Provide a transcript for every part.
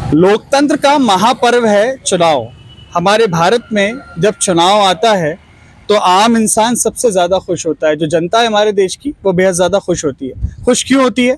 लोकतंत्र का महापर्व है चुनाव। हमारे भारत में जब चुनाव आता है तो आम इंसान सबसे ज़्यादा खुश होता है। जो जनता है हमारे देश की वो बेहद ज़्यादा खुश होती है। खुश क्यों होती है?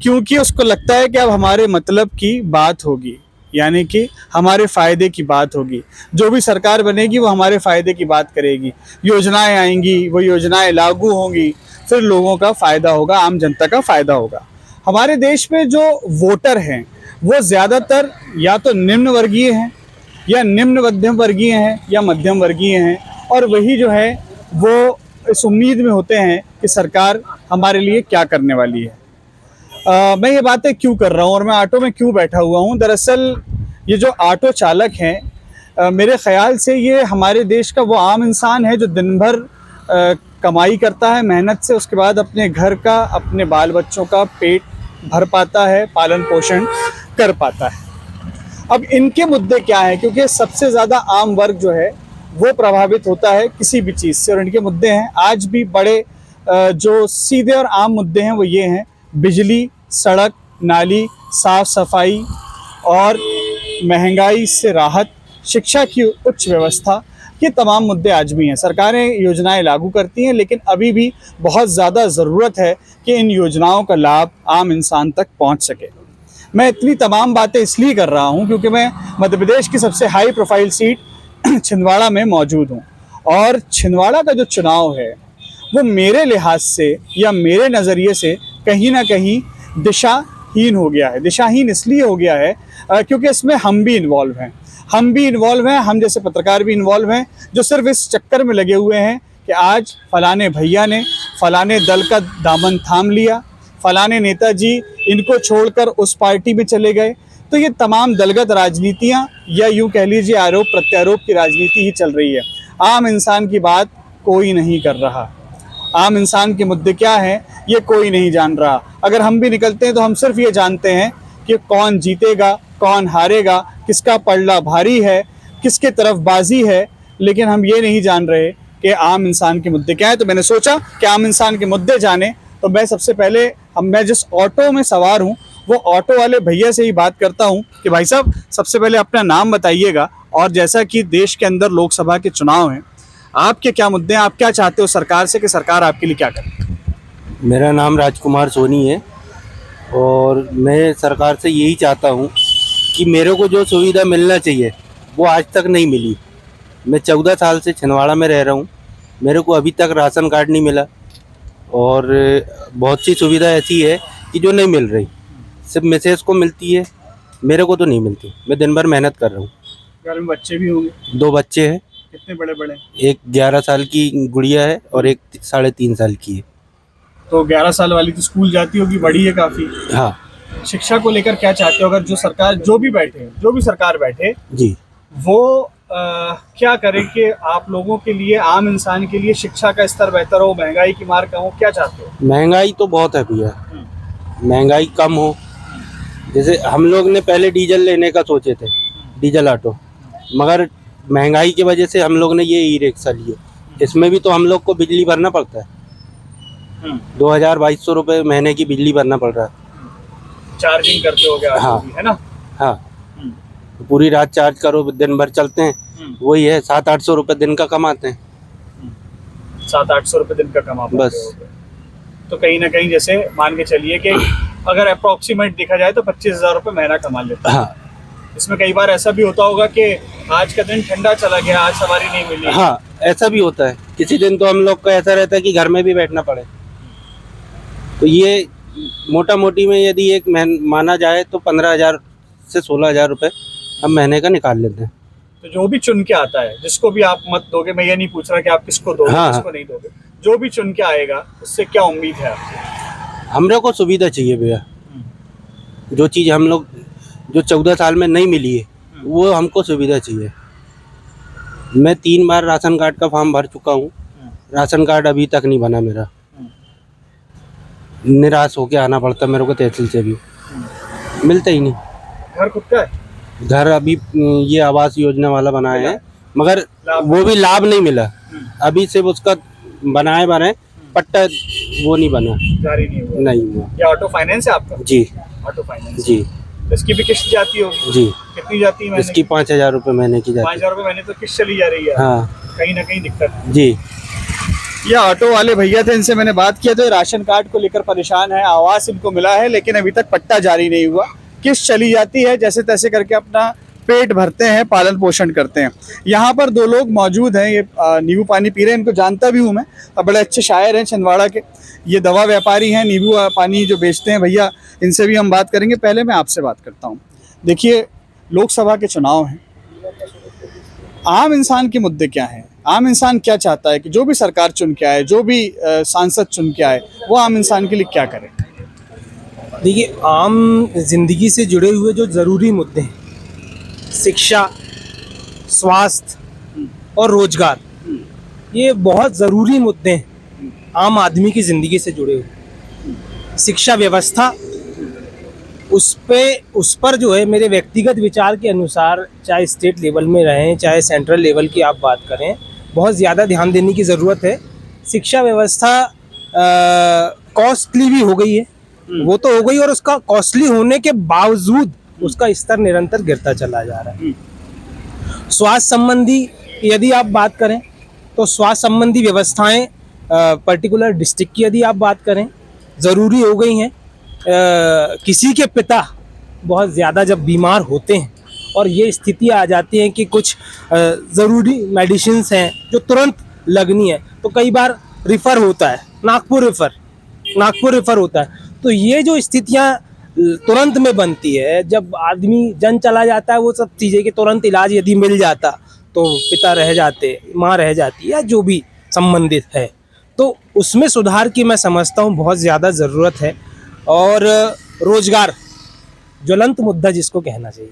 क्योंकि उसको लगता है कि अब हमारे मतलब की बात होगी, यानी कि हमारे फ़ायदे की बात होगी। जो भी सरकार बनेगी वो हमारे फ़ायदे की बात करेगी, योजनाएं आएंगी, वो योजनाएं लागू होंगी, फिर लोगों का फ़ायदा होगा, आम जनता का फ़ायदा होगा। हमारे देश में जो वोटर हैं वो ज़्यादातर या तो निम्न वर्गीय हैं या निम्न मध्यम वर्गीय हैं या मध्यम वर्गीय हैं, और वही जो है वो इस उम्मीद में होते हैं कि सरकार हमारे लिए क्या करने वाली है। मैं ये बातें क्यों कर रहा हूँ और मैं ऑटो में क्यों बैठा हुआ हूँ? दरअसल ये जो ऑटो चालक हैं, मेरे ख़्याल से ये हमारे देश का वो आम इंसान है जो दिन भर कमाई करता है मेहनत से, उसके बाद अपने घर का, अपने बाल बच्चों का पेट भर पाता है, पालन पोषण कर पाता है। अब इनके मुद्दे क्या हैं? क्योंकि सबसे ज़्यादा आम वर्ग जो है वो प्रभावित होता है किसी भी चीज़ से, और इनके मुद्दे हैं आज भी बड़े, जो सीधे और आम मुद्दे हैं वो ये हैं: बिजली, सड़क, नाली, साफ सफाई और महंगाई से राहत, शिक्षा की उच्च व्यवस्था। ये तमाम मुद्दे आज भी हैं। सरकारें योजनाएं लागू करती हैं, लेकिन अभी भी बहुत ज़्यादा ज़रूरत है कि इन योजनाओं का लाभ आम इंसान तक पहुंच सके। मैं इतनी तमाम बातें इसलिए कर रहा हूं क्योंकि मैं मध्य प्रदेश की सबसे हाई प्रोफाइल सीट छिंदवाड़ा में मौजूद हूं, और छिंदवाड़ा का जो चुनाव है वो मेरे लिहाज से या मेरे नज़रिए से कहीं ना कहीं दिशाहीन हो गया है। दिशाहीन इसलिए हो गया है क्योंकि इसमें हम भी इन्वॉल्व हैं। हम जैसे पत्रकार भी इन्वॉल्व हैं, जो सिर्फ इस चक्कर में लगे हुए हैं कि आज फलाने भैया ने फलाने दल का दामन थाम लिया, फलाने नेताजी इनको छोड़कर उस पार्टी में चले गए। तो ये तमाम दलगत राजनीतियाँ, या यूँ कह लीजिए आरोप प्रत्यारोप की राजनीति ही चल रही है। आम इंसान की बात कोई नहीं कर रहा। आम इंसान के मुद्दे क्या हैं ये कोई नहीं जान रहा। अगर हम भी निकलते हैं तो हम सिर्फ ये जानते हैं कि कौन जीतेगा, कौन हारेगा, किसका पलड़ा भारी है, किसके तरफ बाजी है, लेकिन हम ये नहीं जान रहे कि आम इंसान के मुद्दे क्या हैं। तो मैंने सोचा कि आम इंसान के मुद्दे जाने, तो मैं सबसे पहले मैं जिस ऑटो में सवार हूँ वो ऑटो वाले भैया से ही बात करता हूँ कि भाई साहब, सबसे पहले अपना नाम बताइएगा, और जैसा कि देश के अंदर लोकसभा के चुनाव हैं, आपके क्या मुद्दे हैं, आप क्या चाहते हो सरकार से कि सरकार आपके लिए क्या करे? मेरा नाम राजकुमार सोनी है और मैं सरकार से यही चाहता हूँ कि मेरे को जो सुविधा मिलना चाहिए वो आज तक नहीं मिली। मैं 14 साल से छिंदवाड़ा में रह रहा हूँ, मेरे को अभी तक राशन कार्ड नहीं मिला, और बहुत सी सुविधा ऐसी है कि जो नहीं मिल रही। सिर्फ मैसेज को मिलती है, मेरे को तो नहीं मिलती। मैं दिन भर मेहनत कर रहा हूँ। घर में बच्चे भी होंगे? 2 बच्चे हैं। कितने बड़े बड़े? एक 11 साल की गुड़िया है और एक 3.5 साल की है। तो 11 साल वाली तो स्कूल जाती होगी, बड़ी है काफ़ी। हाँ शिक्षा को लेकर क्या चाहते हो? अगर जो सरकार, जो भी सरकार बैठे जी, वो क्या करे कि आप लोगों के लिए, आम इंसान के लिए शिक्षा का स्तर बेहतर हो, महंगाई की मार कम हो, क्या चाहते हो? महंगाई तो बहुत है भैया, महंगाई कम हो। जैसे हम लोग ने पहले डीजल लेने का सोचे थे, डीजल ऑटो, मगर महंगाई की वजह से हम लोग ने ये ई रिक्शा लिए। इसमें भी तो हम लोग को बिजली भरना पड़ता है, 2200 रुपये महीने की बिजली भरना पड़ रहा है। चार्जिंग करते हो क्या? हाँ है ना? हाँ, तो पूरी रात चार्ज करो, दिन भर चलते हैं, वही है 700-800 रुपये दिन का कमाते हैं। 700-800 रुपये दिन का कमा पाते बस। हो। तो कहीं ना कहीं जैसे मान के चलिए कि अगर अप्रोक्सीमेट देखा जाए तो 25,000 रुपये महीना कमा लेते हैं। हाँ इसमें कई बार ऐसा भी होता होगा कि आज का दिन ठंडा चला गया, आज सवारी नहीं मिली। हाँ, ऐसा भी होता है। किसी दिन तो हम लोग का ऐसा रहता है कि घर में भी बैठना पड़े। तो ये मोटा मोटी में यदि एक माना जाए तो 15,000 से 16,000 रुपये हम महीने का निकाल लेते हैं। तो जो भी चुन के आता है, जिसको भी आप मत दोगे, मैं ये नहीं पूछ रहा कि आप किसको दोगे, हाँ, किसको नहीं दोगे, जो भी चुन के आएगा उससे क्या उम्मीद है आपको? हमरे को सुविधा चाहिए भैया। जो चीज़ हम लोग, जो 14 साल में नहीं मिली है, वो हमको सुविधा चाहिए। मैं 3 बार राशन कार्ड का फॉर्म भर चुका हूँ, राशन कार्ड अभी तक नहीं बना मेरा। निराश होके आना पड़ता मेरे को तहसील से भी, मिलता ही नहीं। घर खुद का है? घर अभी ये आवास योजना वाला बनाए हैं, मगर वो भी लाभ नहीं मिला। अभी सिर्फ उसका बनाए बने, पट्टा वो नहीं बना, जारी नहीं हुआ। नहीं हुआ। ये ऑटो फाइनेंस है आपका? जी ऑटो फाइनेंस जी। इसकी भी किस्त जाती होगी? जी, कितनी जाती है महीने इसकी 5,000 रुपये महीने की जाती 5,000 रुपये महीने तो किस्त चली जा रही है। हाँ कहीं ना कहीं दिक्कत है। जी। ये ऑटो वाले भैया थे, इनसे मैंने बात किया तो ये राशन कार्ड को लेकर परेशान है। आवास इनको मिला है लेकिन अभी तक पट्टा जारी नहीं हुआ। किस्त चली जाती है, जैसे तैसे करके अपना पेट भरते हैं, पालन पोषण करते हैं। यहाँ पर दो लोग मौजूद हैं, ये नींबू पानी पी रहे हैं। इनको जानता भी हूँ मैं, बड़े अच्छे शायर हैं छिंदवाड़ा के। ये दवा व्यापारी हैं, नींबू पानी जो बेचते हैं भैया, इनसे भी हम बात करेंगे। पहले मैं आपसे बात करता हूँ। देखिए, लोकसभा के चुनाव हैं, आम इंसान के मुद्दे क्या हैं? आम इंसान क्या चाहता है कि जो भी सरकार चुन के आए, जो भी सांसद चुन के आए, वो आम इंसान के लिए क्या करे? देखिए, आम जिंदगी से जुड़े हुए जो ज़रूरी मुद्दे हैं, शिक्षा, स्वास्थ्य और रोजगार, ये बहुत ज़रूरी मुद्दे हैं आम आदमी की ज़िंदगी से जुड़े हुए। शिक्षा व्यवस्था, उस पर जो है मेरे व्यक्तिगत विचार के अनुसार, चाहे स्टेट लेवल में रहें चाहे सेंट्रल लेवल की आप बात करें, बहुत ज़्यादा ध्यान देने की ज़रूरत है। शिक्षा व्यवस्था कॉस्टली भी हो गई है, वो तो हो गई, और उसका कॉस्टली होने के बावजूद उसका स्तर निरंतर गिरता चला जा रहा है। स्वास्थ्य संबंधी यदि आप बात करें तो स्वास्थ्य संबंधी व्यवस्थाएं पर्टिकुलर डिस्ट्रिक्ट की यदि आप बात करें ज़रूरी हो गई हैं। किसी के पिता बहुत ज़्यादा जब बीमार होते हैं और ये स्थिति आ जाती है कि कुछ ज़रूरी मेडिसिन्स हैं जो तुरंत लगनी है, तो कई बार रिफ़र होता है, नागपुर रेफ़र होता है। तो ये जो स्थितियाँ तुरंत में बनती है, जब आदमी जन चला जाता है, वो सब चीज़ें कि तुरंत इलाज यदि मिल जाता तो पिता रह जाते, माँ रह जाती, या जो भी संबंधित है, तो उसमें सुधार की मैं समझता हूँ बहुत ज़्यादा ज़रूरत है। और रोजगार, ज्वलंत मुद्दा जिसको कहना चाहिए,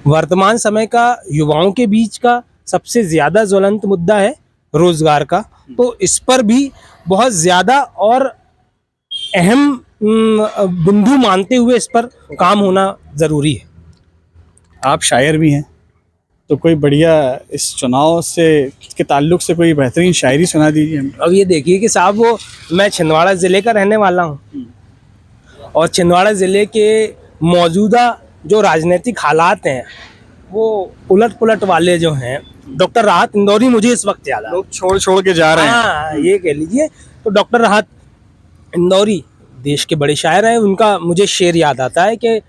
वर्तमान समय का युवाओं के बीच का सबसे ज़्यादा ज्वलंत मुद्दा है रोजगार का। तो इस पर भी बहुत ज़्यादा और अहम बिंदु मानते हुए इस पर काम होना ज़रूरी है। आप शायर भी हैं, तो कोई बढ़िया इस चुनाव से के ताल्लुक से कोई बेहतरीन शायरी सुना दीजिए हमें। अब ये देखिए कि साहब, वो मैं छिंदवाड़ा ज़िले का रहने वाला हूँ, और छिंदवाड़ा ज़िले के मौजूदा जो राजनीतिक हालात हैं, वो उलट वाले जो हैं, डॉक्टर राहत इंदौरी मुझे इस वक्त याद आ, लोग छोड़ के जा रहे हैं। हाँ, ये कह लीजिए। तो डॉक्टर राहत इंदौरी देश के बड़े शायर हैं, उनका मुझे शेर याद आता है कि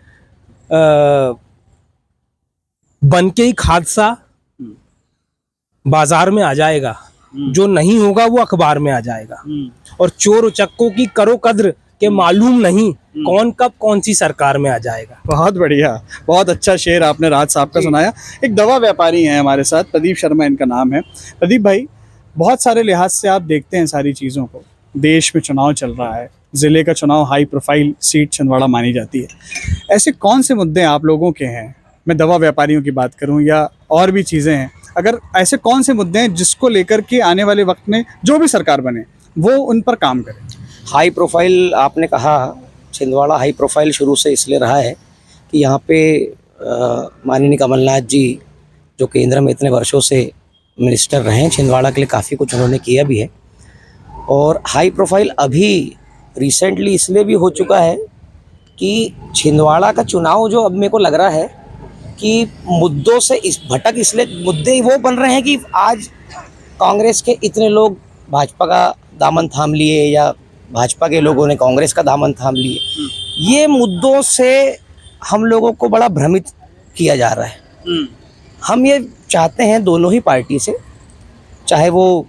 बन के एक हादसा बाजार में आ जाएगा, जो नहीं होगा वो अखबार में आ जाएगा, और चोर उचक्कों की करो कद्र के मालूम नहीं कौन कब कौन सी सरकार में आ जाएगा। बहुत बढ़िया, बहुत अच्छा शेर आपने राहत साहब का सुनाया। एक दवा व्यापारी हैं हमारे साथ, प्रदीप शर्मा इनका नाम है। प्रदीप भाई, बहुत सारे लिहाज से आप देखते हैं सारी चीज़ों को, देश में चुनाव चल रहा है, ज़िले का चुनाव हाई प्रोफाइल सीट छिंदवाड़ा मानी जाती है। ऐसे कौन से मुद्दे आप लोगों के हैं, मैं दवा व्यापारियों की बात करूं या और भी चीज़ें हैं, अगर ऐसे कौन से मुद्दे हैं जिसको लेकर के आने वाले वक्त में जो भी सरकार बने वो उन पर काम करे? हाई प्रोफाइल आपने कहा, छिंदवाड़ा हाई प्रोफाइल शुरू से इसलिए रहा है कि यहाँ पे माननीय कमलनाथ जी जो केंद्र में इतने वर्षों से मिनिस्टर रहे हैं, छिंदवाड़ा के लिए काफ़ी कुछ उन्होंने किया भी है। और हाई प्रोफाइल अभी रिसेंटली इसलिए भी हो चुका है कि छिंदवाड़ा का चुनाव जो अब मेरे को लग रहा है कि मुद्दों से इस भटक, इसलिए मुद्दे वो बन रहे हैं कि आज कांग्रेस के इतने लोग भाजपा का दामन थाम लिए या भाजपा के लोगों ने कांग्रेस का दामन थाम लिए। ये मुद्दों से हम लोगों को बड़ा भ्रमित किया जा रहा है। हम ये चाहते हैं दोनों ही पार्टी से, चाहे वो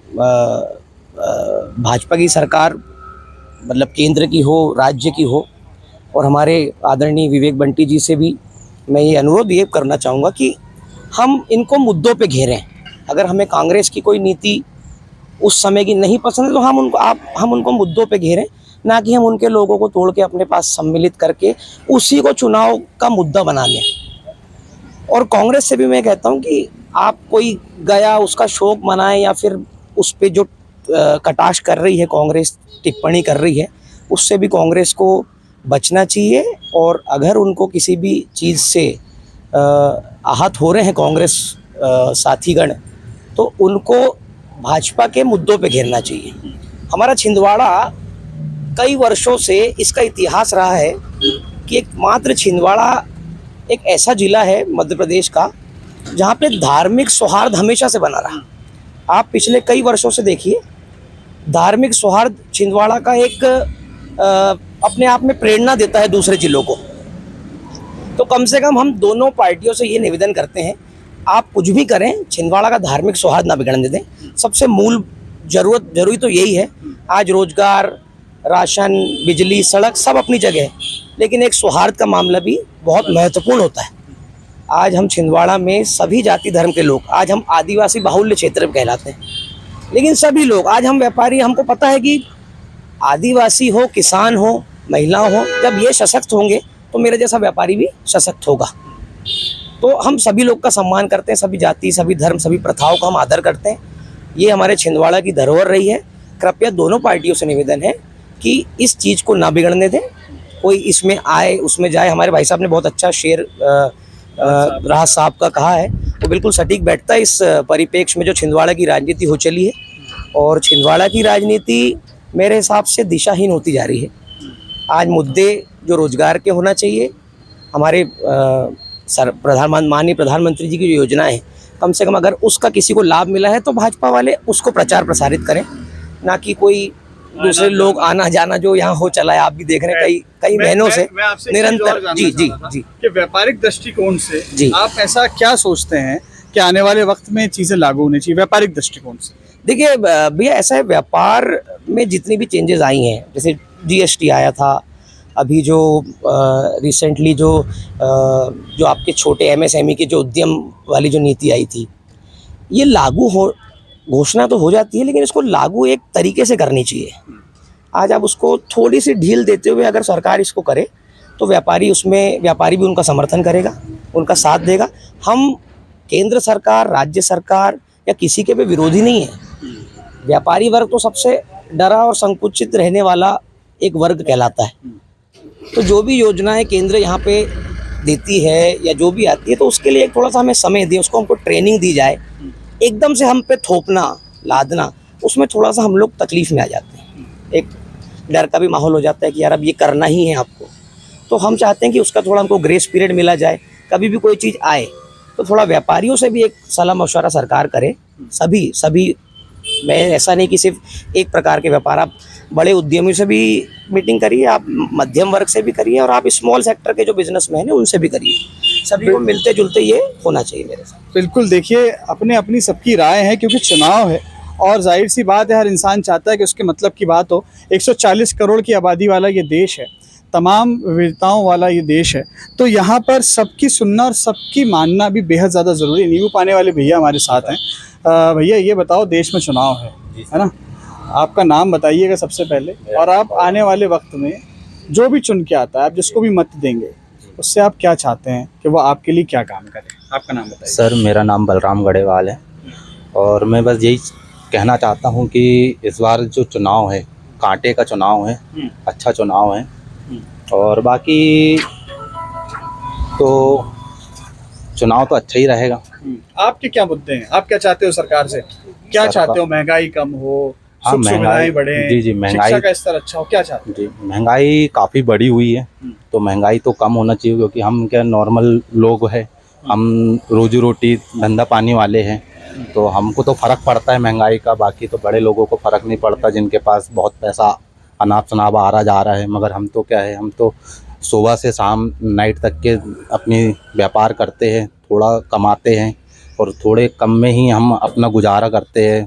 भाजपा की सरकार मतलब केंद्र की हो, राज्य की हो, और हमारे आदरणीय विवेक बंटी जी से भी मैं ये अनुरोध ये करना चाहूँगा कि हम इनको मुद्दों पे घेरें। अगर हमें कांग्रेस की कोई नीति उस समय की नहीं पसंद है तो हम उनको मुद्दों पे घेरें, ना कि हम उनके लोगों को तोड़ के अपने पास सम्मिलित करके उसी को चुनाव का मुद्दा बना लें। और कांग्रेस से भी मैं कहता हूं कि आप कोई गया उसका शोक मनाएं या फिर उस पे जो कटाक्ष कर रही है कांग्रेस, टिप्पणी कर रही है, उससे भी कांग्रेस को बचना चाहिए। और अगर उनको किसी भी चीज़ से आहत हो रहे हैं कांग्रेस साथीगण, तो उनको भाजपा के मुद्दों पे घेरना चाहिए। हमारा छिंदवाड़ा कई वर्षों से इसका इतिहास रहा है कि एकमात्र छिंदवाड़ा एक ऐसा जिला है मध्य प्रदेश का जहाँ पे धार्मिक सौहार्द हमेशा से बना रहा। आप पिछले कई वर्षों से देखिए, धार्मिक सौहार्द छिंदवाड़ा का एक अपने आप में प्रेरणा देता है दूसरे जिलों को। तो कम से कम हम दोनों पार्टियों से ये निवेदन करते हैं, आप कुछ भी करें, छिंदवाड़ा का धार्मिक सौहार्द ना बिगड़ने दें। सबसे मूल जरूरी तो यही है। आज रोजगार, राशन, बिजली, सड़क सब अपनी जगह है, लेकिन एक सौहार्द का मामला भी बहुत महत्वपूर्ण होता है। आज हम छिंदवाड़ा में सभी जाति धर्म के लोग, आज हम आदिवासी बाहुल्य क्षेत्र में कहलाते हैं, लेकिन सभी लोग, आज हम व्यापारी, हमको पता है कि आदिवासी हो, किसान हो, महिला हो, जब ये सशक्त होंगे तो मेरे जैसा व्यापारी भी सशक्त होगा। तो हम सभी लोग का सम्मान करते हैं, सभी जाति, सभी धर्म, सभी प्रथाओं का हम आदर करते हैं। ये हमारे छिंदवाड़ा की धरोहर रही है। कृपया दोनों पार्टियों से निवेदन है कि इस चीज़ को ना बिगड़ने दें, कोई इसमें आए उसमें जाए। हमारे भाई साहब ने बहुत अच्छा शेर राहत साहब का कहा है, वो बिल्कुल सटीक बैठता है इस परिप्रेक्ष्य में जो छिंदवाड़ा की राजनीति हो चली है। और छिंदवाड़ा की राजनीति मेरे हिसाब से दिशाहीन होती जा रही है। आज मुद्दे जो रोजगार के होना चाहिए, हमारे माननीय प्रधानमंत्री जी की जो योजना है, कम से कम अगर उसका किसी को लाभ मिला है तो भाजपा वाले उसको प्रचार प्रसारित करें, ना कि कोई दूसरे लोग आना जाना जो यहाँ हो चला है। आप भी देख रहे हैं कई महीनों से निरंतर। जी कि व्यापारिक दृष्टिकोण से जी। आप ऐसा क्या सोचते हैं कि आने वाले वक्त में चीजें लागू होनी चाहिए व्यापारिक दृष्टिकोण से? देखिए भैया, ऐसा है, व्यापार में जितनी भी चेंजेस आई हैं, जैसे जीएसटी आया था, अभी जो रिसेंटली जो आपके छोटे एमएसएमई के जो उद्यम वाली जो नीति आई थी, ये लागू हो, घोषणा तो हो जाती है, लेकिन इसको लागू एक तरीके से करनी चाहिए। आज आप उसको थोड़ी सी ढील देते हुए अगर सरकार इसको करे तो व्यापारी भी उनका समर्थन करेगा, उनका साथ देगा। हम केंद्र सरकार, राज्य सरकार या किसी के भी विरोधी नहीं है। व्यापारी वर्ग तो सबसे डरा और संकुचित रहने वाला एक वर्ग कहलाता है। तो जो भी योजनाएं केंद्र यहाँ पे देती है या जो भी आती है, तो उसके लिए थोड़ा सा हमें समय दें, उसको हमको ट्रेनिंग दी जाए। एकदम से हम पे थोपना, लादना, उसमें थोड़ा सा हम लोग तकलीफ में आ जाते हैं। एक डर का भी माहौल हो जाता है कि यार अब ये करना ही है आपको। तो हम चाहते हैं कि उसका थोड़ा हमको ग्रेस पीरियड मिला जाए। कभी भी कोई चीज़ आए तो थोड़ा व्यापारियों से भी एक सलाह मशवरा सरकार करे। सभी मैं ऐसा नहीं कि सिर्फ एक प्रकार के व्यापार, आप बड़े उद्यमियों से भी मीटिंग करिए, आप मध्यम वर्ग से भी करिए, और आप स्मॉल सेक्टर के जो बिजनेसमैन हैं उनसे भी करिए। सभी को मिलते जुलते ये होना चाहिए मेरे साथ। बिल्कुल, देखिए अपनी सबकी राय है, क्योंकि चुनाव है और जाहिर सी बात है, हर इंसान चाहता है कि उसके मतलब की बात हो। 140 करोड़ की आबादी वाला ये देश है, तमाम विविधताओं वाला ये देश है, तो यहाँ पर सबकी सुनना और सबकी मानना भी बेहद ज़्यादा ज़रूरी है। नींबू पाने वाले भैया हमारे साथ हैं। भैया ये बताओ, देश में चुनाव है ना, आपका नाम बताइएगा सबसे पहले, और आप आने वाले वक्त में जो भी चुन के आता है, आप जिसको भी मत देंगे, उससे आप क्या चाहते हैं कि वो आपके लिए क्या काम करे? आपका नाम बताइए। सर, मेरा नाम बलराम गढ़ेवाल है, और मैं बस यही कहना चाहता हूँ कि इस बार जो चुनाव है, कांटे का चुनाव है, अच्छा चुनाव है। और बाकी तो चुनाव तो अच्छा ही रहेगा। आपके क्या मुद्दे हैं? आप क्या चाहते हो सरकार से? क्या चाहते हो? महंगाई कम हो, सुख सुविधाएं बढ़े, जी महंगाई, शिक्षा का स्तर अच्छा हो, क्या चाहते हो? जी, महंगाई काफ़ी बढ़ी हुई है, तो महंगाई तो कम होना चाहिए, क्योंकि हम क्या नॉर्मल लोग हैं, हम रोजी रोटी धंधा पानी वाले हैं, तो हमको तो फ़र्क पड़ता है महंगाई का। बाकी तो बड़े लोगों को फ़र्क नहीं पड़ता, जिनके पास बहुत पैसा अनाप शनाप आ रहा जा रहा है। मगर हम तो क्या है, हम तो सुबह से शाम नाइट तक के अपनी व्यापार करते हैं, थोड़ा कमाते हैं, और थोड़े कम में ही हम अपना गुजारा करते हैं।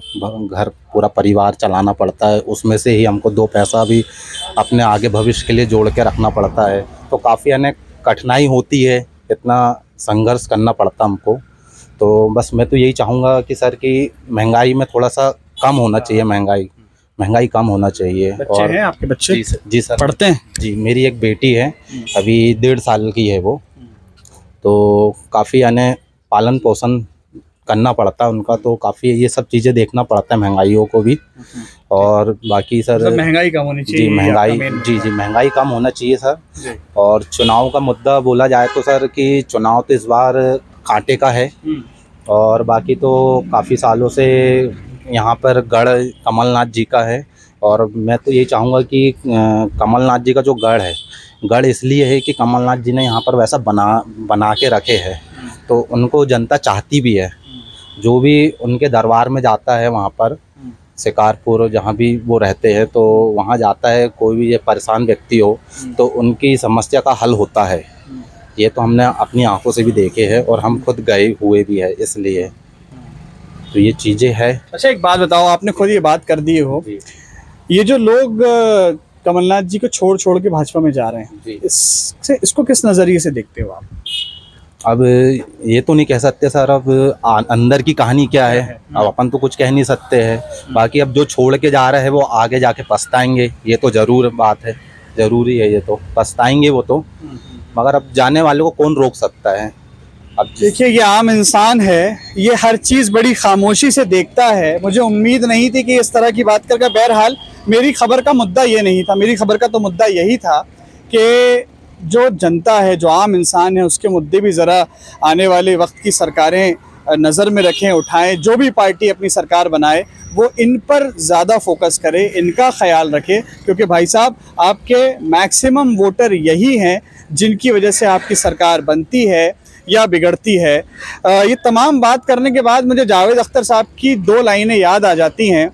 घर पूरा परिवार चलाना पड़ता है, उसमें से ही हमको 2 पैसा भी अपने आगे भविष्य के लिए जोड़ के रखना पड़ता है। तो काफ़ी अनेक कठिनाई होती है, इतना संघर्ष करना पड़ता हमको। तो बस मैं तो यही चाहूँगा कि सर कि महंगाई में थोड़ा सा कम होना चाहिए, महंगाई कम होना चाहिए। बच्चे हैं आपके? बच्चे जी सर पढ़ते हैं? जी, मेरी एक बेटी है, अभी 1.5 साल की है वो। तो काफ़ी यानी पालन पोषण करना पड़ता है उनका, तो काफ़ी ये सब चीज़ें देखना पड़ता है, महंगाइयों को भी। और बाकी सर मतलब महंगाई कम होनी चाहिए। जी, महंगाई कम होना चाहिए सर। और चुनाव का मुद्दा बोला जाए तो सर कि चुनाव तो इस बार कांटे का है, और बाकी तो काफ़ी सालों से यहाँ पर गढ़ कमलनाथ जी का है। और मैं तो ये चाहूँगा कि कमलनाथ जी का जो गढ़ है, गढ़ इसलिए है कि कमलनाथ जी ने यहाँ पर वैसा बना के रखे है, तो उनको जनता चाहती भी है। जो भी उनके दरबार में जाता है वहाँ पर शिकारपुर जहाँ भी वो रहते हैं, तो वहाँ जाता है कोई भी ये परेशान व्यक्ति हो तो उनकी समस्या का हल होता है। ये तो हमने अपनी आंखों से भी देखे हैं और हम खुद गए हुए भी है, इसलिए तो ये चीज़ें है। अच्छा एक बात बताओ, आपने खुद ये बात कर दी हो, जी ये जो लोग कमलनाथ जी को छोड़ छोड़ के भाजपा में जा रहे हैं, जी। इसको किस नज़रिए से देखते हो आप? अब ये तो नहीं कह सकते सर, अब अंदर की कहानी क्या है, अब अपन तो कुछ कह नहीं सकते हैं। बाकी अब जो छोड़ के जा रहे हैं वो आगे जाके पछताएंगे, ये तो ज़रूर बात है, ज़रूरी है, ये तो पछताएंगे वो तो। मगर अब जाने वाले को कौन रोक सकता है? अब देखिए ये आम इंसान है, ये हर चीज़ बड़ी खामोशी से देखता है। मुझे उम्मीद नहीं थी कि इस तरह की बात करके, बहरहाल मेरी खबर का मुद्दा ये नहीं था, मेरी खबर का तो मुद्दा यही था कि जो जनता है, जो आम इंसान है, उसके मुद्दे भी ज़रा आने वाले वक्त की सरकारें नज़र में रखें, उठाएं। जो भी पार्टी अपनी सरकार बनाए वो इन पर ज़्यादा फोकस करे, इनका ख्याल रखे, क्योंकि भाई साहब आपके मैक्सिमम वोटर यही हैं जिनकी वजह से आपकी सरकार बनती है या बिगड़ती है। ये तमाम बात करने के बाद मुझे जावेद अख्तर साहब की 2 लाइनें याद आ जाती हैं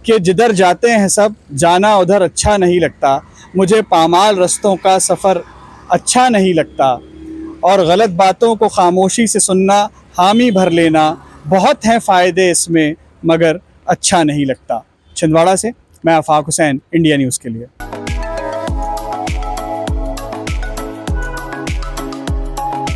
कि जिधर जाते हैं सब, जाना उधर अच्छा नहीं लगता, मुझे पामाल रस्तों का सफ़र अच्छा नहीं लगता, और गलत बातों को खामोशी से सुनना, हामी भर लेना, बहुत हैं फ़ायदे इसमें मगर अच्छा नहीं लगता। छिंदवाड़ा से मैं आफाक हुसैन, इंडिया न्यूज़ के लिए।